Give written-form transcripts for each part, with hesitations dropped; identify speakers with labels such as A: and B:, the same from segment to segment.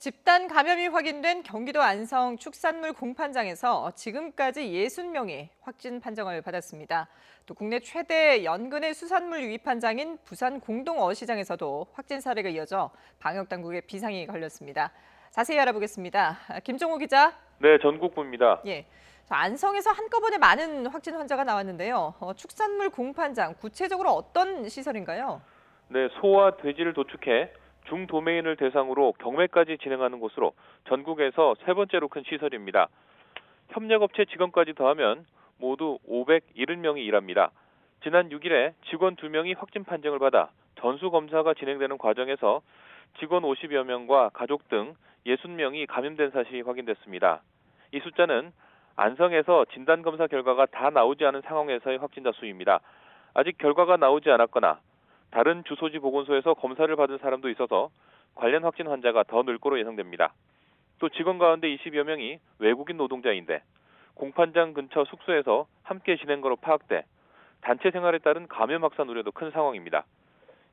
A: 집단 감염이 확인된 경기도 안성 축산물 공판장에서 지금까지 60명이 확진 판정을 받았습니다. 또 국내 최대 연근해 수산물 유입판장인 부산 공동어시장에서도 확진 사례가 이어져 방역당국의 비상이 걸렸습니다. 자세히 알아보겠습니다. 김종호 기자.
B: 네, 전국부입니다.
A: 예. 안성에서 한꺼번에 많은 확진 환자가 나왔는데요. 축산물 공판장, 구체적으로 어떤 시설인가요?
B: 네, 소와 돼지를 도축해 중도매인을 대상으로 경매까지 진행하는 곳으로 전국에서 세 번째로 큰 시설입니다. 협력업체 직원까지 더하면 모두 570명이 일합니다. 지난 6일에 직원 2명이 확진 판정을 받아 전수검사가 진행되는 과정에서 직원 50여 명과 가족 등 60명이 감염된 사실이 확인됐습니다. 이 숫자는 안성에서 진단검사 결과가 다 나오지 않은 상황에서의 확진자 수입니다. 아직 결과가 나오지 않았거나 다른 주소지 보건소에서 검사를 받은 사람도 있어서 관련 확진 환자가 더 늘 거로 예상됩니다. 또 직원 가운데 20여 명이 외국인 노동자인데 공판장 근처 숙소에서 함께 지낸 거로 파악돼 단체 생활에 따른 감염 확산 우려도 큰 상황입니다.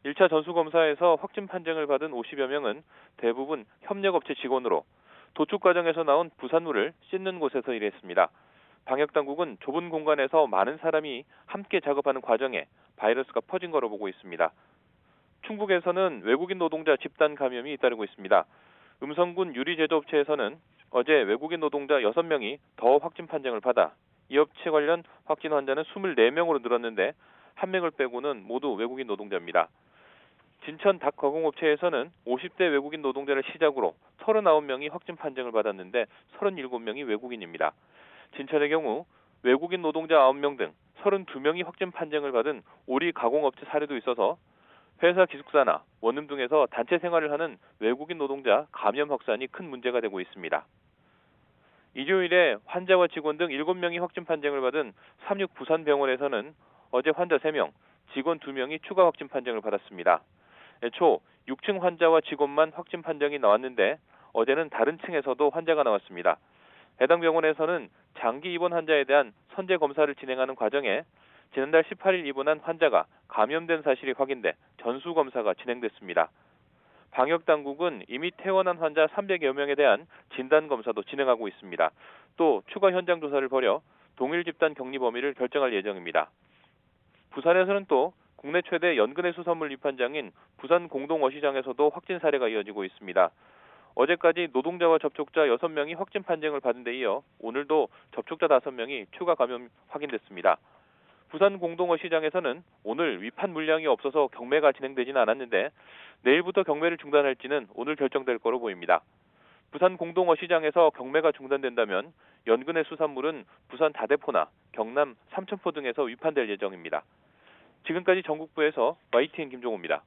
B: 1차 전수검사에서 확진 판정을 받은 50여 명은 대부분 협력업체 직원으로 도축 과정에서 나온 부산물을 씻는 곳에서 일했습니다. 방역당국은 좁은 공간에서 많은 사람이 함께 작업하는 과정에 바이러스가 퍼진 거로 보고 있습니다. 충북에서는 외국인 노동자 집단 감염이 잇따르고 있습니다. 음성군 유리제조업체에서는 어제 외국인 노동자 6명이 더 확진 판정을 받아 이 업체 관련 확진 환자는 24명으로 늘었는데 1명을 빼고는 모두 외국인 노동자입니다. 진천 닭 가공업체에서는 50대 외국인 노동자를 시작으로 39명이 확진 판정을 받았는데 37명이 외국인입니다. 진천의 경우 외국인 노동자 9명 등 32명이 확진 판정을 받은 오리 가공업체 사례도 있어서 회사 기숙사나 원룸 등에서 단체 생활을 하는 외국인 노동자 감염 확산이 큰 문제가 되고 있습니다. 일요일에 환자와 직원 등 7명이 확진 판정을 받은 삼육 부산병원에서는 어제 환자 3명, 직원 2명이 추가 확진 판정을 받았습니다. 애초 6층 환자와 직원만 확진 판정이 나왔는데 어제는 다른 층에서도 환자가 나왔습니다. 해당 병원에서는 장기 입원 환자에 대한 선제 검사를 진행하는 과정에 지난달 18일 입원한 환자가 감염된 사실이 확인돼 전수 검사가 진행됐습니다. 방역당국은 이미 퇴원한 환자 300여 명에 대한 진단 검사도 진행하고 있습니다. 또 추가 현장 조사를 벌여 동일 집단 격리 범위를 결정할 예정입니다. 부산에서는 또 국내 최대 연근해 수산물 유판장인 부산 공동어시장에서도 확진 사례가 이어지고 있습니다. 어제까지 노동자와 접촉자 6명이 확진 판정을 받은 데 이어 오늘도 접촉자 5명이 추가 감염 확인됐습니다. 부산 공동어시장에서는 오늘 위판 물량이 없어서 경매가 진행되지는 않았는데 내일부터 경매를 중단할지는 오늘 결정될 거로 보입니다. 부산 공동어시장에서 경매가 중단된다면 연근해 수산물은 부산 다대포나 경남 삼천포 등에서 위판될 예정입니다. 지금까지 전국부에서 YTN 김종호입니다.